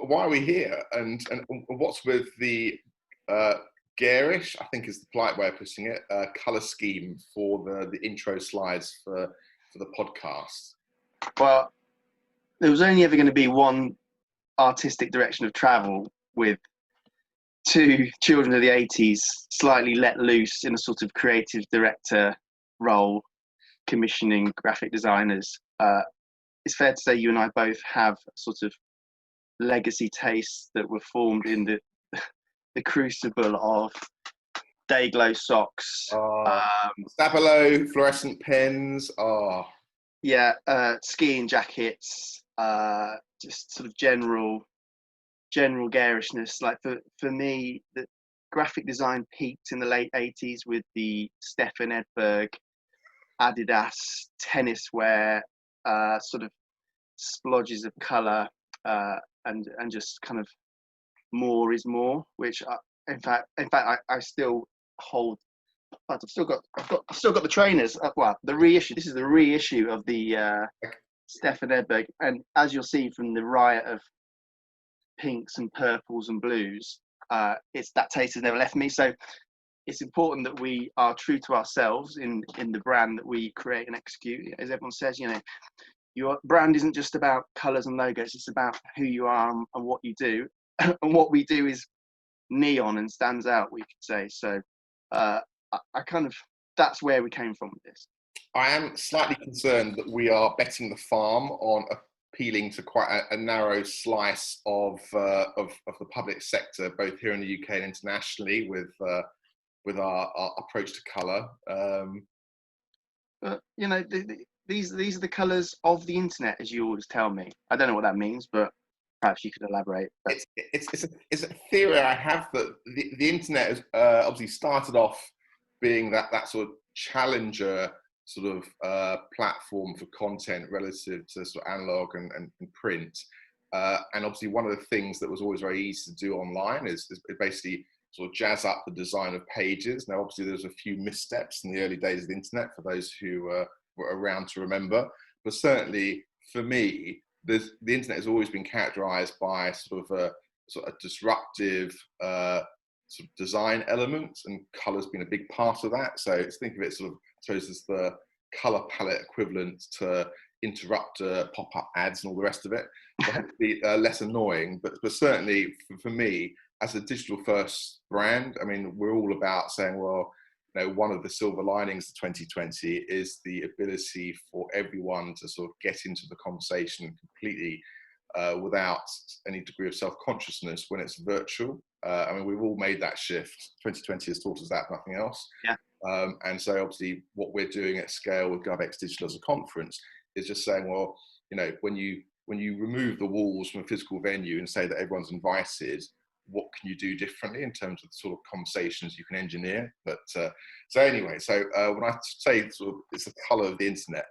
why are we here? And what's with the garish, I think is the polite way of putting it, colour scheme for the intro slides for the podcast? Well, there was only ever going to be one artistic direction of travel, with two children of the 80s slightly let loose in a sort of creative director role, commissioning graphic designers. It's fair to say you and I both have sort of legacy tastes that were formed in the crucible of day glow socks, Stabilo fluorescent pins. Yeah, skiing jackets, just sort of general garishness. Like for me, the graphic design peaked in the late 80s with the Stefan Edberg, Adidas tennis wear, sort of splodges of colour, and just kind of more is more, which in fact I still hold. I've still got the trainers. Well, the reissue. This is the reissue of the Stefan Edberg, and as you'll see from the riot of pinks and purples and blues, it's that taste has never left me. So it's important that we are true to ourselves in the brand that we create and execute. As everyone says, you know, your brand isn't just about colours and logos. It's about who you are and what you do. And what we do is neon and stands out, we could say. So I kind of, that's where we came from with this. I am slightly concerned that we are betting the farm on appealing to quite a narrow slice of the public sector, both here in the UK and internationally, with our approach to colour. But you know, these are the colours of the internet, as you always tell me. I don't know what that means, but perhaps you could elaborate. It's a theory I have that the internet has obviously started off being that sort of challenger sort of platform for content relative to sort of analog and print. And obviously one of the things that was always very easy to do online is basically sort of jazz up the design of pages. Now, obviously there's a few missteps in the early days of the internet for those who were around to remember. But certainly for me, the internet has always been characterized by sort of a disruptive sort of design element, and colour's been a big part of that. So think of it sort of, I suppose, as the colour palette equivalent to interrupter pop-up ads and all the rest of it. So hopefully less annoying, but certainly for me, as a digital first brand, I mean, we're all about saying, well, you know, one of the silver linings of 2020 is the ability for everyone to sort of get into the conversation completely without any degree of self-consciousness when it's virtual. I mean, we've all made that shift. 2020 has taught us that, nothing else. Yeah. And so obviously what we're doing at scale with GovX Digital as a conference is just saying, well, you know, when you remove the walls from a physical venue and say that everyone's invited, what can you do differently in terms of the sort of conversations you can engineer? But so anyway, so when I say sort of it's the colour of the internet,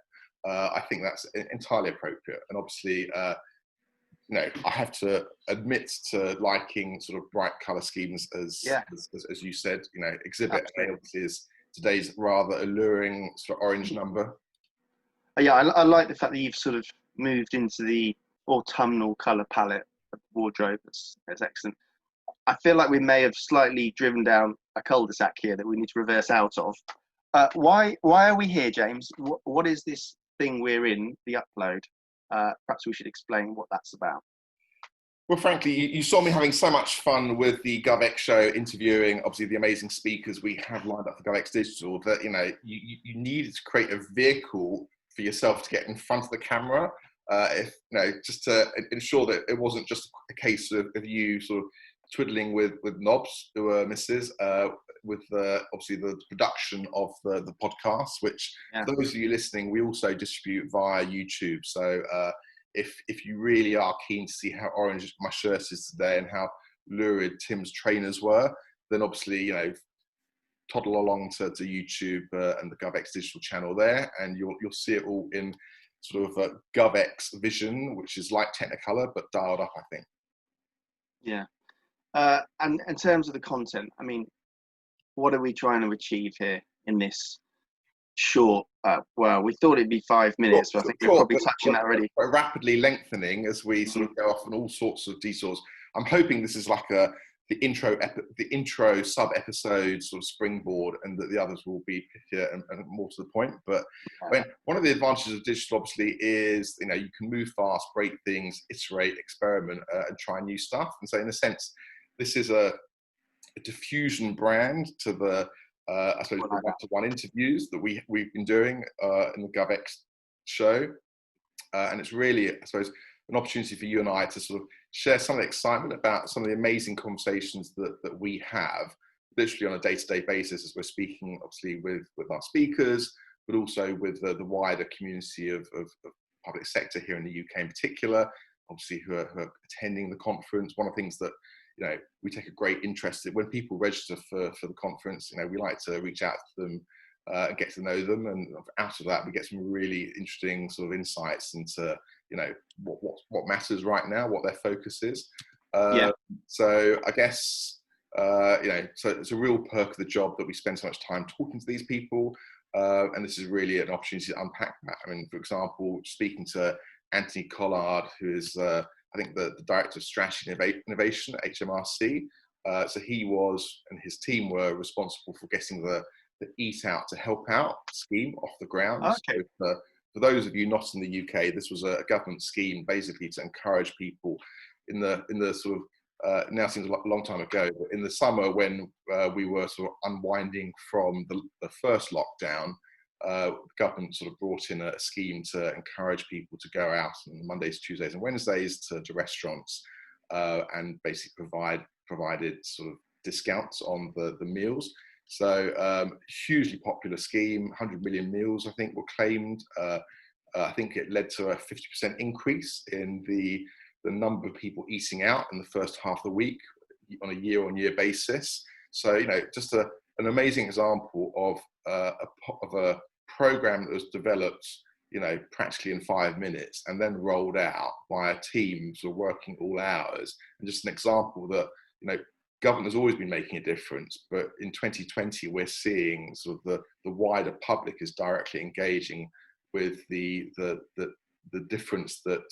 I think that's entirely appropriate. And obviously, you know, I have to admit to liking sort of bright colour schemes as you said. You know, Exhibit A obviously is today's rather alluring sort of orange number. Yeah, I like the fact that you've sort of moved into the autumnal colour palette of the wardrobe. That's excellent. I feel like we may have slightly driven down a cul-de-sac here that we need to reverse out of. Why are we here, James? What is this thing we're in, the upload? Perhaps we should explain what that's about. Well, frankly, you saw me having so much fun with the GovX show, interviewing obviously the amazing speakers we have lined up for GovX Digital, that, you know, you needed to create a vehicle for yourself to get in front of the camera, if, you know, just to ensure that it wasn't just a case of you sort of twiddling with knobs who were misses, with obviously the production of the podcast, which for those of you listening, we also distribute via YouTube. So if you really are keen to see how orange my shirt is today and how lurid Tim's trainers were, then obviously, you know, toddle along to YouTube and the GovX Digital channel there, and you'll see it all in sort of Govx Vision, which is like Technicolor but dialed up, I think. Yeah. And in terms of the content, I mean, what are we trying to achieve here in this short. Well, we thought it'd be 5 minutes, but I think we're probably touching that already. Rapidly lengthening as we sort of go off on all sorts of detours. I'm hoping this is like the intro sub episode sort of springboard, and that the others will be pithier and more to the point. But I mean, one of the advantages of digital, obviously, is you can move fast, break things, iterate, experiment, and try new stuff. And so, in a sense, this is a diffusion brand to the I suppose the one-to-one interviews that we've been doing in the GovX show, and it's really, I suppose, an opportunity for you and I to sort of share some of the excitement about some of the amazing conversations that we have, literally on a day-to-day basis, as we're speaking, obviously, with our speakers, but also with the wider community of public sector here in the UK in particular, obviously, who are attending the conference. One of the things that we take a great interest in when people register for the conference. We like to reach out to them and get to know them, and out of that we get some really interesting sort of insights into what matters right now, what their focus is. So I guess so it's a real perk of the job that we spend so much time talking to these people, and this is really an opportunity to unpack that. I mean, for example, speaking to Anthony Coulthard, who is I think the Director of Strategy and Innovation at HMRC. So he and his team were responsible for getting the Eat Out to Help Out scheme off the ground. Okay. So for those of you not in the UK, this was a government scheme basically to encourage people in the sort of, now seems a long time ago, but in the summer when we were sort of unwinding from the first lockdown, the government sort of brought in a scheme to encourage people to go out on Mondays, Tuesdays and Wednesdays to restaurants and basically provided sort of discounts on the meals. So hugely popular scheme, 100 million meals I think were claimed. I think it led to a 50% increase in the number of people eating out in the first half of the week on a year-on-year basis. So just an amazing example of a program that was developed, practically in 5 minutes and then rolled out by a team sort of working all hours. And just an example that, government has always been making a difference, but in 2020, we're seeing sort of the wider public is directly engaging with the difference that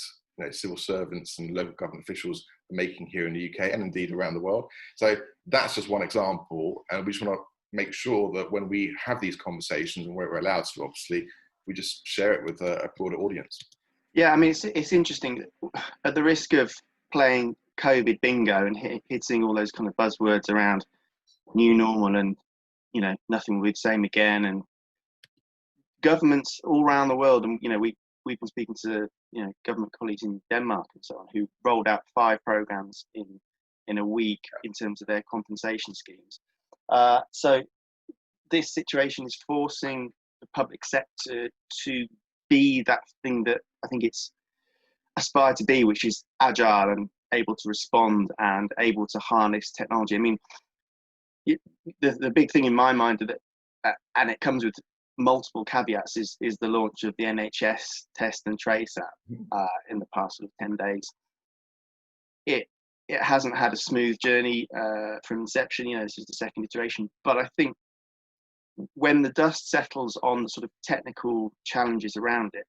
civil servants and local government officials are making here in the UK and indeed around the world. So that's just one example, and we just want to make sure that when we have these conversations, and where we're allowed to, obviously, we just share it with a broader audience. Yeah, I mean, it's interesting. At the risk of playing COVID bingo and hitting all those kind of buzzwords around new normal and nothing will be the same again, and governments all around the world, and we've been speaking to government colleagues in Denmark and so on, who rolled out 5 programs in a week in terms of their compensation schemes. So this situation is forcing the public sector to be that thing that I think it's aspired to be, which is agile and able to respond and able to harness technology. I mean, the big thing in my mind, that and it comes with multiple caveats, is the launch of the NHS Test and Trace app in the past sort of 10 days. It hasn't had a smooth journey from inception. This is the second iteration, but I think when the dust settles on the sort of technical challenges around it,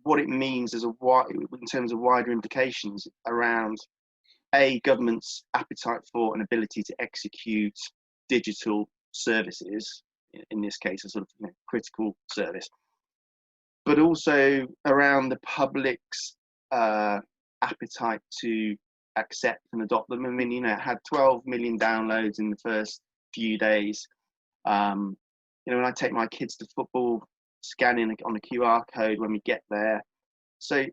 what it means is in terms of wider implications around government's appetite for and ability to execute digital services, in this case a sort of critical service, but also around the public's appetite to accept and adopt them. I mean, it had 12 million downloads in the first few days. When I take my kids to football, scanning on the QR code when we get there. So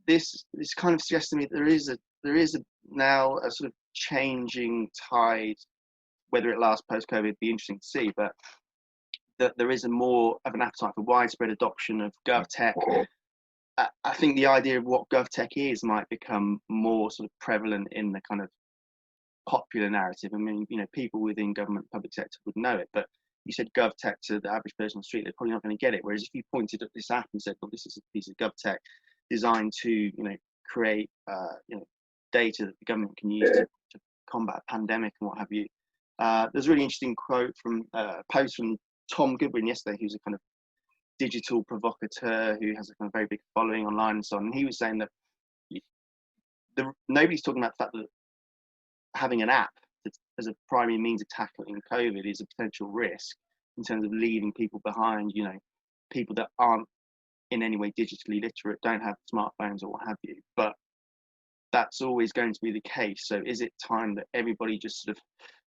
this kind of suggests to me that there is now a sort of changing tide. Whether it lasts post-COVID would be interesting to see, but that there is a more of an appetite for widespread adoption of GovTech. I think the idea of what GovTech is might become more sort of prevalent in the kind of popular narrative. I mean, people within government, public sector would know it, but you said GovTech to the average person on the street, they're probably not going to get it. Whereas if you pointed at this app and said, well, this is a piece of GovTech designed to, create, data that the government can use to combat a pandemic and what have you. There's a really interesting quote from post from Tom Goodwin yesterday, who's a kind of digital provocateur who has a kind of very big following online and so on. And he was saying that nobody's talking about the fact that having an app as a primary means of tackling COVID is a potential risk in terms of leaving people behind, you know, people that aren't in any way digitally literate, don't have smartphones or what have you. But that's always going to be the case. So is it time that everybody just sort of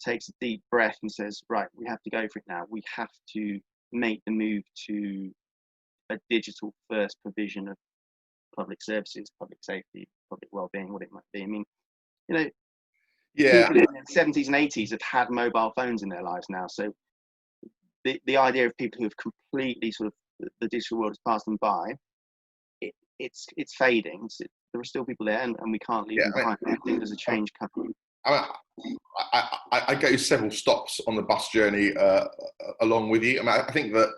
takes a deep breath and says, right, we have to go for it now. We have to make the move to a digital first provision of public services, public safety, public well-being, what it might be. I mean, you know, Yeah, people in the 70s and 80s have had mobile phones in their lives now. So the idea of people who have completely sort of, the digital world has passed them by, it's fading. There are still people there, and we can't leave them behind. I think there's a change coming. I go several stops on the bus journey along with you. I mean, I think that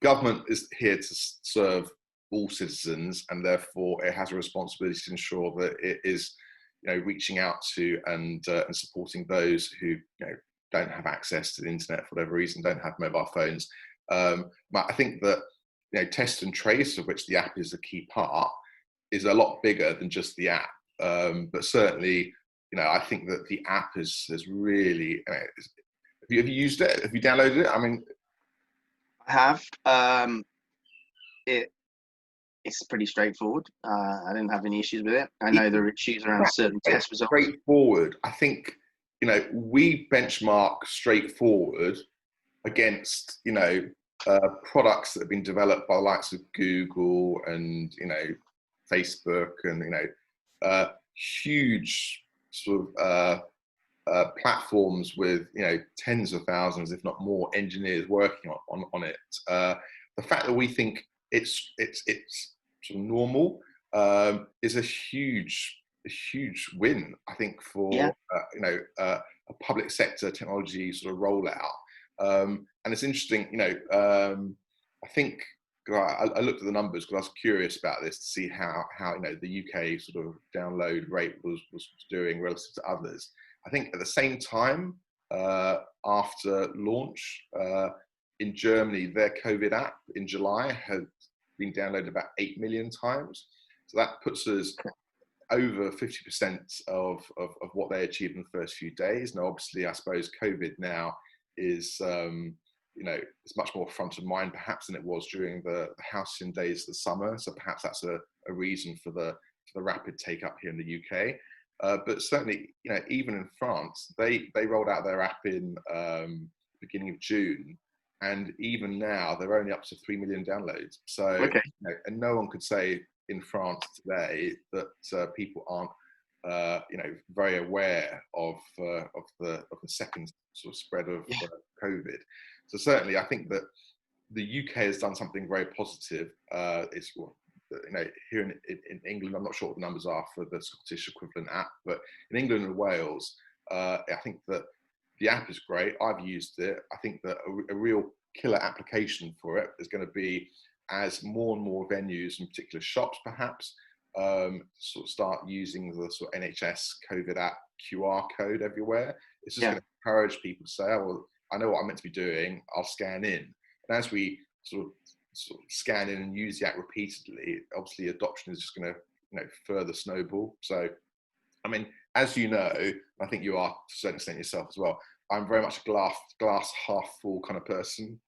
government is here to serve all citizens, and therefore it has a responsibility to ensure that it is, you know, reaching out to and supporting those who, you know, don't have access to the internet for whatever reason, don't have mobile phones. I think that, you know, test and trace, of which the app is a key part, is a lot bigger than just the app. But certainly, you know, I think that the app has really. Have you used it? Have you downloaded it? I mean, I have. It's pretty straightforward. I didn't have any issues with it. I know there are issues around certain test results. Straightforward. I think, you know, we benchmark straightforward against, you know, products that have been developed by the likes of Google and, you know, Facebook and, you know, huge sort of platforms with, you know, tens of thousands, if not more, engineers working on it. The fact that we think it's sort of normal is a huge win, I think, for you know, a public sector technology sort of rollout. And it's interesting, you know, I think I looked at the numbers because I was curious about this to see how you know, the UK sort of download rate was doing relative to others. I think at the same time, after launch in Germany, their COVID app in July had been downloaded about 8 million times. So that puts us over 50% of what they achieved in the first few days. Now, obviously, I suppose COVID now is, you know, it's much more front of mind perhaps than it was during the halcyon days of the summer. So perhaps that's a reason for the rapid take up here in the UK. But certainly, you know, even in France, they rolled out their app in beginning of June, and even now they're only up to 3 million downloads. So, okay. You know, and no one could say in France today that people aren't, you know, very aware of the second sort of spread of COVID. So certainly, I think that the UK has done something very positive. It's, you know, here in England, I'm not sure what the numbers are for the Scottish equivalent app, but in England and Wales, I think that the app is great. I've used it. I think that a real killer application for it is going to be as more and more venues and particular shops perhaps sort of start using the sort of NHS COVID app QR code everywhere. It's just going to encourage people to say, oh, well, I know what I'm meant to be doing, I'll scan in. And as we sort of scan in and use the app repeatedly, obviously adoption is just going to, you know, further snowball. So, I mean, as you know, I think you are to a certain extent yourself as well, I'm very much a glass half full kind of person.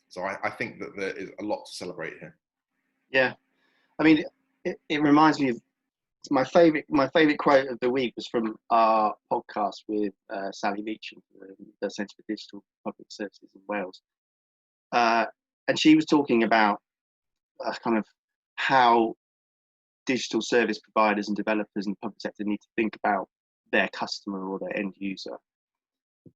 So I think that there is a lot to celebrate here. Yeah. I mean, it reminds me of my favorite quote of the week was from our podcast with Sally Meacham, the Centre for Digital Public Services in Wales. And she was talking about kind of how digital service providers and developers in the public sector need to think about their customer or their end user.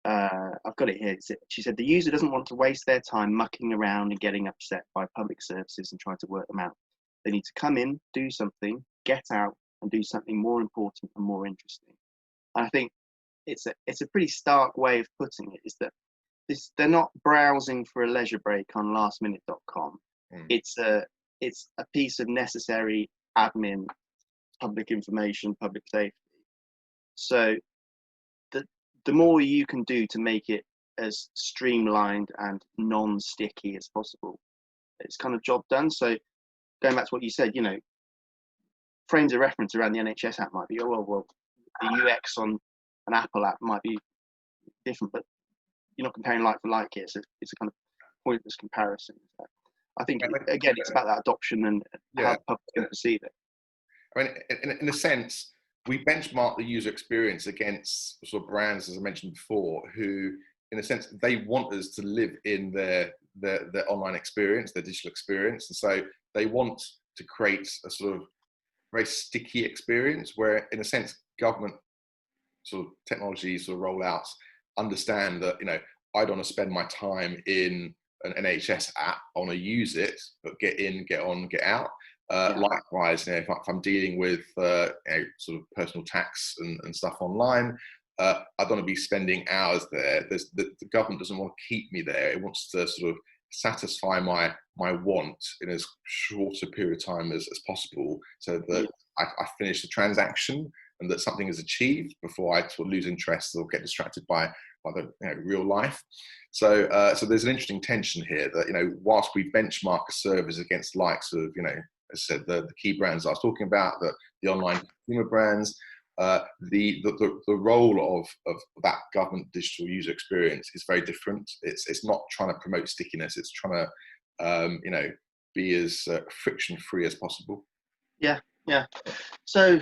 I've got it here. She said, the user doesn't want to waste their time mucking around and getting upset by public services and trying to work them out. They need to come in, do something, get out, and do something more important and more interesting. And I think it's a pretty stark way of putting it, is that they're not browsing for a leisure break on lastminute.com. It's a piece of necessary admin, public information, public safety. So the more you can do to make it as streamlined and non-sticky as possible, it's kind of job done. So going back to what you said, you know, frames of reference around the NHS app might be, oh, well, the UX on an Apple app might be different, but you're not comparing like for like here. So it's a kind of pointless comparison. So I think, again, it's about that adoption and how the public's going to perceive it. I mean, in a sense, we benchmark the user experience against sort of brands, as I mentioned before, who, in a sense, they want us to live in their online experience, their digital experience. And so they want to create a sort of very sticky experience where, in a sense, government sort of technology sort of rollouts understand that, you know, I don't want to spend my time in an NHS app, I want to use it, but get in, get on, get out. Likewise, you know, if I'm dealing with you know, sort of personal tax and stuff online, I don't want to be spending hours there. The government doesn't want to keep me there. It wants to sort of satisfy my want in as short a period of time as possible, so that I finish the transaction and that something is achieved before I sort of lose interest or get distracted by the, you know, real life. So there's an interesting tension here that, you know, whilst we benchmark a service against the likes of, you know, as I said, the key brands I was talking about, the online consumer brands, the role of that government digital user experience is very different. It's not trying to promote stickiness. It's trying to you know, be as friction free as possible. Yeah. So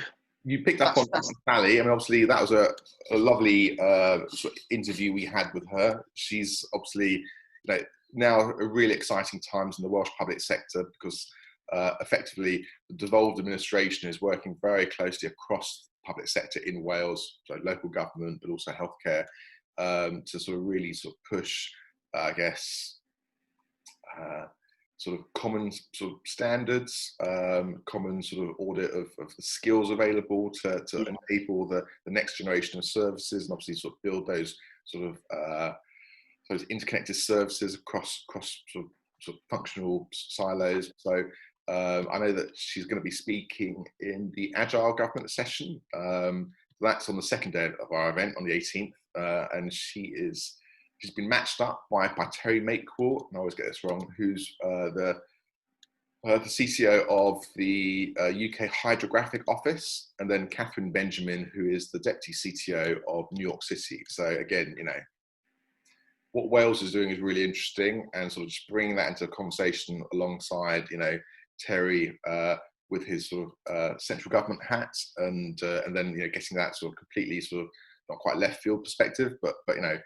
you picked up on Sally. I mean, obviously that was a lovely sort of interview we had with her. She's obviously, you know, now a really exciting times in the Welsh public sector, because effectively the devolved administration is working very closely across the public sector in Wales, so local government, but also healthcare, to sort of really sort of push, I guess, sort of common sort of standards, common sort of audit of the skills available to enable the next generation of services, and obviously sort of build those sort of those interconnected services across sort of functional silos. So I know that she's going to be speaking in the Agile Government session. That's on the second day of our event on the 18th, and she's been matched up by Terry Makecourt, and I always get this wrong, who's the CCO of the UK Hydrographic office, and then Catherine Benjamin, who is the Deputy CTO of New York City. So again, you know, what Wales is doing is really interesting, and sort of just bringing that into a conversation alongside, you know, Terry with his sort of central government hat, and then, you know, getting that sort of completely sort of not quite left field perspective, but you know,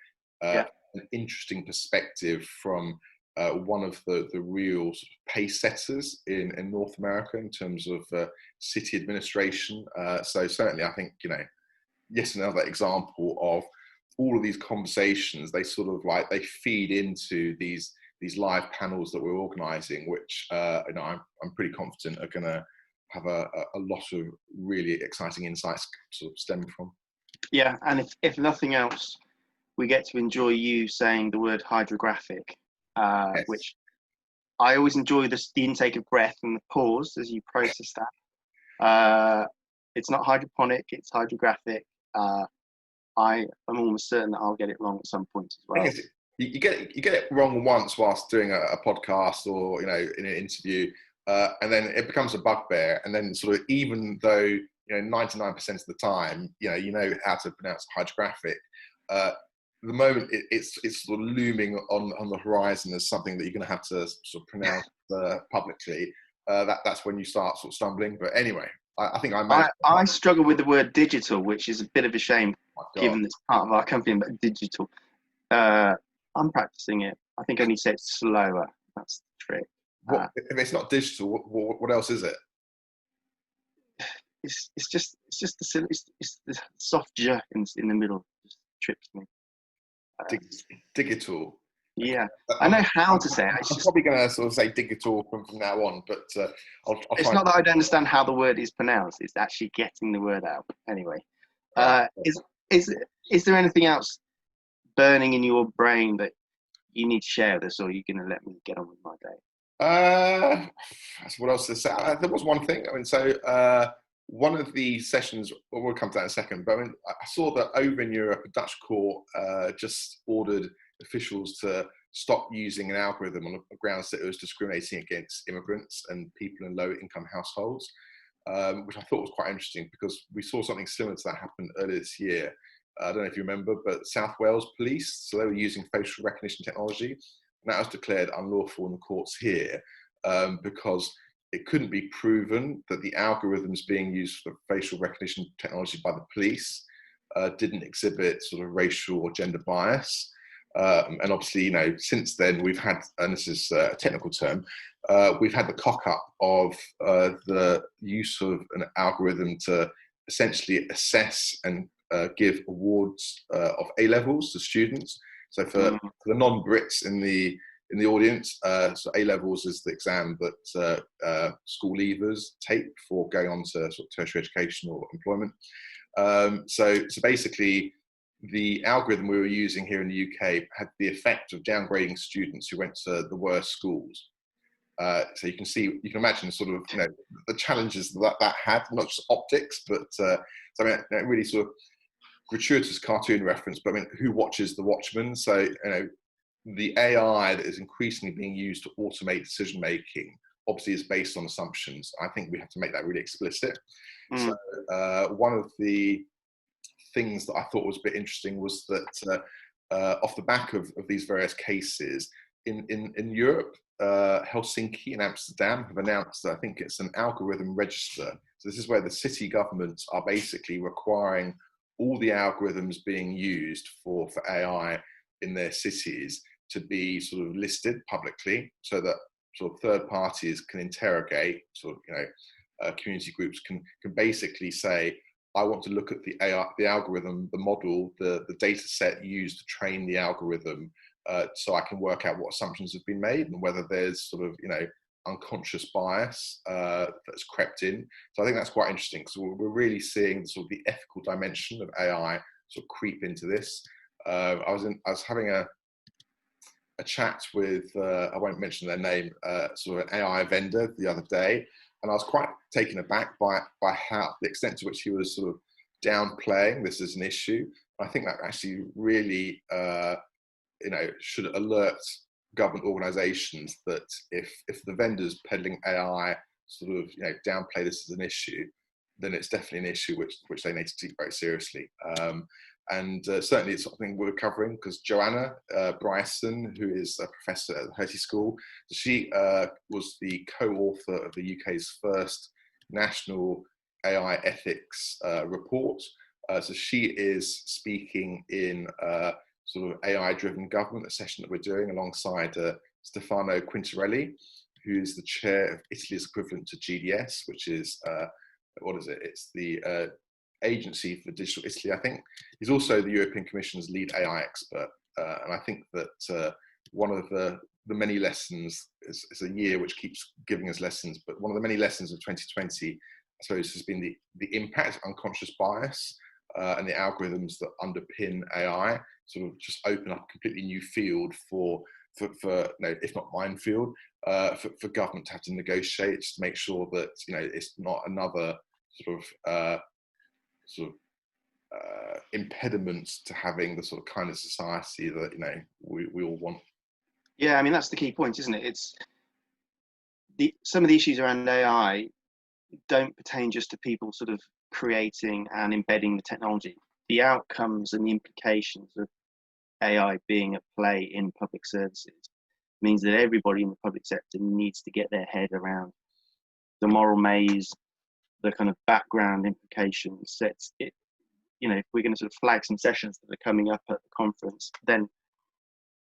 an interesting perspective from one of the real sort of pace setters in North America in terms of city administration. So certainly, I think, you know, yet another example of all of these conversations. They sort of like, they feed into these live panels that we're organising, which you know, I'm pretty confident are going to have a lot of really exciting insights sort of stem from. Yeah, and if nothing else, we get to enjoy you saying the word hydrographic, yes, which I always enjoy the intake of breath and the pause as you process that. It's not hydroponic, it's hydrographic. I'm almost certain that I'll get it wrong at some point as well. You get it wrong once whilst doing a podcast or, you know, in an interview, and then it becomes a bugbear. And then sort of, even though, you know, 99% of the time, you know how to pronounce hydrographic, the moment it's sort of looming on the horizon as something that you're going to have to sort of pronounce publicly, that's when you start sort of stumbling. But anyway, I think I struggle with the word digital, which is a bit of a shame, given it's part of our company, but digital. I'm practicing it. I think I need to say it slower. That's the trick. If it's not digital, what else is it? It's just the soft j in the middle just trips me. Digital. Yeah, I know how to say it. I'm probably going to sort of say digital from now on, but I'll try. It's not that I don't understand how the word is pronounced. It's actually getting the word out. Anyway, is there anything else burning in your brain that you need to share with us, or are you going to let me get on with my day? What else to say? There was one thing. I mean, so one of the sessions, well, we'll come to that in a second, but I mean, I saw that over in Europe, a Dutch court just ordered officials to stop using an algorithm on the grounds that it was discriminating against immigrants and people in low-income households, which I thought was quite interesting because we saw something similar to that happen earlier this year. I don't know if you remember, but South Wales Police, so they were using facial recognition technology, and that was declared unlawful in the courts here because it couldn't be proven that the algorithms being used for facial recognition technology by the police didn't exhibit sort of racial or gender bias. And obviously, you know, since then we've had, and this is a technical term, we've had the cock up of the use of an algorithm to essentially assess and give awards of A-levels to students. So for the non-Brits in the audience, so A-levels is the exam that school leavers take before going on to sort of tertiary education or employment. So basically, the algorithm we were using here in the UK had the effect of downgrading students who went to the worst schools. So you can imagine sort of, you know, the challenges that had, not just optics, but so I mean, a really sort of gratuitous cartoon reference, but I mean, who watches The Watchmen? So, you know, the AI that is increasingly being used to automate decision making obviously is based on assumptions. I think we have to make that really explicit. So one of the things that I thought was a bit interesting was that off the back of these various cases in Europe, Helsinki and Amsterdam have announced that I think it's an algorithm register. So this is where the city governments are basically requiring all the algorithms being used for AI in their cities to be sort of listed publicly, so that sort of third parties can interrogate, sort of, you know, community groups can basically say, I want to look at the AI, the algorithm, the model, the data set used to train the algorithm, so I can work out what assumptions have been made and whether there's sort of, you know, unconscious bias that's crept in. So I think that's quite interesting because we're really seeing sort of the ethical dimension of AI sort of creep into this. I was having a chat with, I won't mention their name, sort of an AI vendor the other day, and I was quite taken aback by how the extent to which he was sort of downplaying this as an issue. I think that actually really, you know, should alert government organisations that if the vendors peddling AI sort of, you know, downplay this as an issue, then it's definitely an issue which they need to take very seriously. And certainly it's something we're covering because Joanna Bryson, who is a professor at the Hertie School, she was the co-author of the UK's first national AI ethics report. So she is speaking in sort of AI-driven government, a session that we're doing alongside Stefano Quintarelli, who is the chair of Italy's equivalent to GDS, which is, what is it? It's the Agency for Digital Italy, I think. He's also the European Commission's lead AI expert. And I think that one of the many lessons is a year which keeps giving us lessons, but one of the many lessons of 2020, I suppose, has been the impact of unconscious bias and the algorithms that underpin AI sort of just open up a completely new field for no, if not minefield, for government to have to negotiate to make sure that, you know, it's not another sort of impediments to having the sort of kind of society that, you know, we all want. Yeah, I mean, that's the key point, isn't it? It's some of the issues around AI don't pertain just to people sort of creating and embedding the technology. The outcomes and the implications of AI being at play in public services means that everybody in the public sector needs to get their head around the moral maze, the kind of background implications. It, you know, if we're going to sort of flag some sessions that are coming up at the conference, then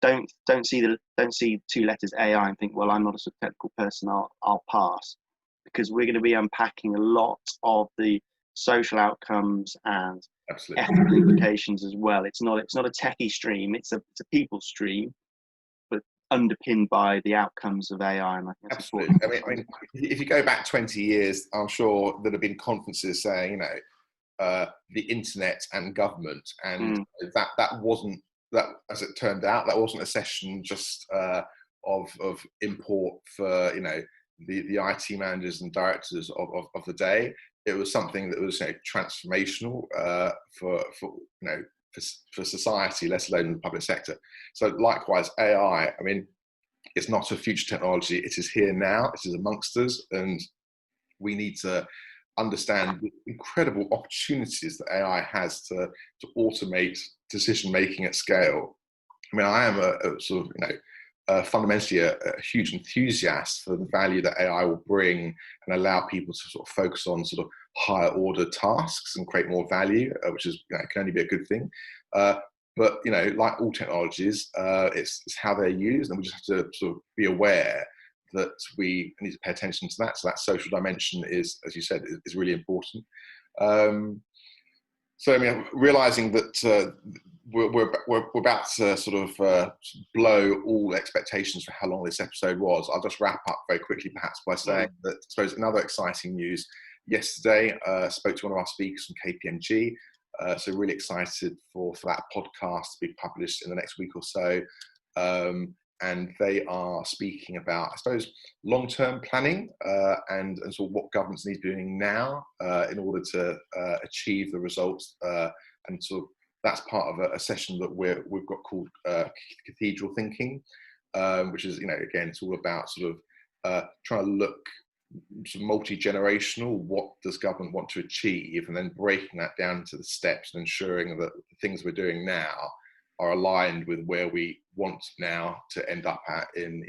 don't see two letters AI and think, well, I'm not a sort of technical person, I'll pass, because we're going to be unpacking a lot of the social outcomes and Absolutely. ethical implications as well. It's not a techie stream, it's a people stream, but underpinned by the outcomes of AI. And I think that's absolutely. important. I mean, if you go back 20 years, I'm sure there'd have been conferences saying, you know, the internet and government, and that wasn't, that, as it turned out, that wasn't a session just of import for, you know, the IT managers and directors of the day. It was something that was, you know, transformational for you know, for society, let alone the public sector. So likewise, AI, I mean, it's not a future technology, it is here now, it is amongst us, and we need to understand the incredible opportunities that AI has to automate decision making at scale. I mean, I am a sort of, fundamentally a huge enthusiast for the value that AI will bring and allow people to sort of focus on sort of higher order tasks and create more value, which is, can only be a good thing. But like all technologies, it's how they're used, and we just have to sort of be aware that we need to pay attention to that. So that social dimension is, as you said, is really important. So I mean, realizing that we're about to sort of blow all expectations for how long this episode was, I'll just wrap up very quickly, perhaps by saying that, I suppose, another exciting news. Yesterday, spoke to one of our speakers from KPMG. So really excited for that podcast to be published in the next week or so. And they are speaking about, I suppose, long-term planning and sort of what governments need to be doing now in order to achieve the results. And sort of that's part of a session that we've got called Cathedral Thinking, which is, again, it's all about sort of trying to look sort of multi-generational, what does government want to achieve, and then breaking that down to the steps and ensuring that the things we're doing now are aligned with where we want now to end up at in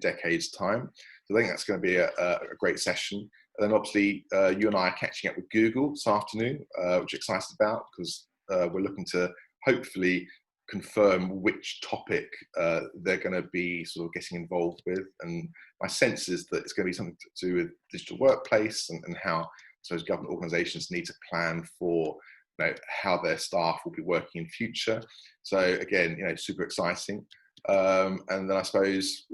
decades time. So I think that's going to be a great session. And then obviously you and I are catching up with Google this afternoon, which I'm excited about, because we're looking to hopefully confirm which topic they're going to be sort of getting involved with. And my sense is that it's going to be something to do with digital workplace and how those government organisations need to plan for how their staff will be working in future. So again, super exciting. And then I suppose,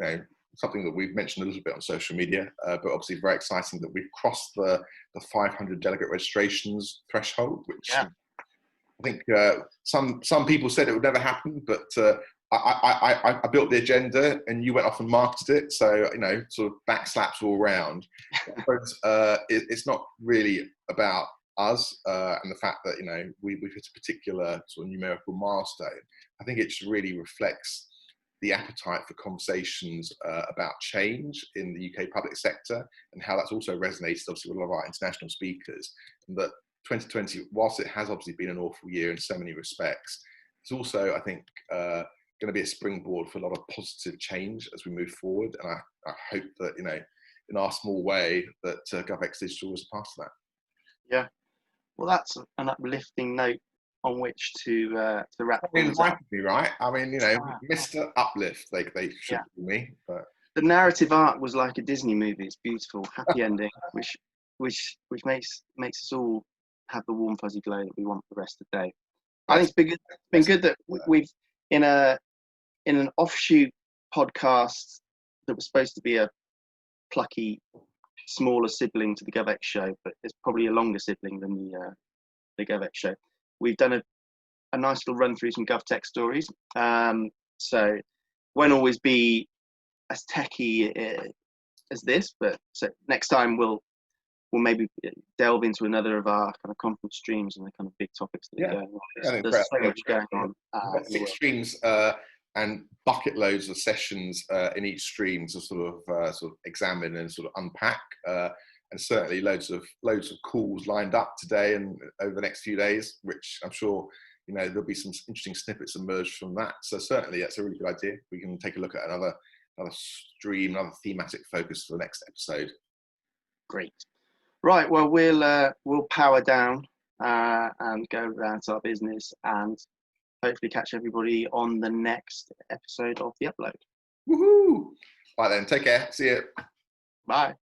something that we've mentioned a little bit on social media, but obviously very exciting that we've crossed the 500 delegate registrations threshold, which I think some people said it would never happen, but I built the agenda and you went off and marketed it. So, sort of backslaps all around. But it's not really about us and the fact that we've hit a particular sort of numerical milestone. I think it just really reflects the appetite for conversations about change in the UK public sector, and how that's also resonated obviously with a lot of our international speakers. And that 2020, whilst it has obviously been an awful year in so many respects, it's also, I think, going to be a springboard for a lot of positive change as we move forward. And I hope that in our small way that GovX Digital is a part of that. Yeah. Well, that's an uplifting note on which to wrap things up. Me, right? I mean, Mr. Uplift, they should call me. But the narrative arc was like a Disney movie. It's beautiful, happy ending, which makes us all have the warm fuzzy glow that we want for the rest of the day. I think it's been good that we've in an offshoot podcast that was supposed to be a plucky smaller sibling to the GovX show, but it's probably a longer sibling than the GovX show. We've done a nice little run through some GovTech stories. So won't always be as techy as this, but so next time we'll maybe delve into another of our kind of conference streams and the kind of big topics that are going on. There's so much going on. 6 streams and bucket loads of sessions in each stream to sort of examine and sort of unpack, and certainly loads of calls lined up today and over the next few days, which I'm sure there'll be some interesting snippets emerged from that. So certainly that's a really good idea. We can take a look at another stream, another thematic focus for the next episode. Great. Right. Well, we'll power down and go around to our business and hopefully catch everybody on the next episode of The Upload. Woohoo! Right then, take care. See you. Bye.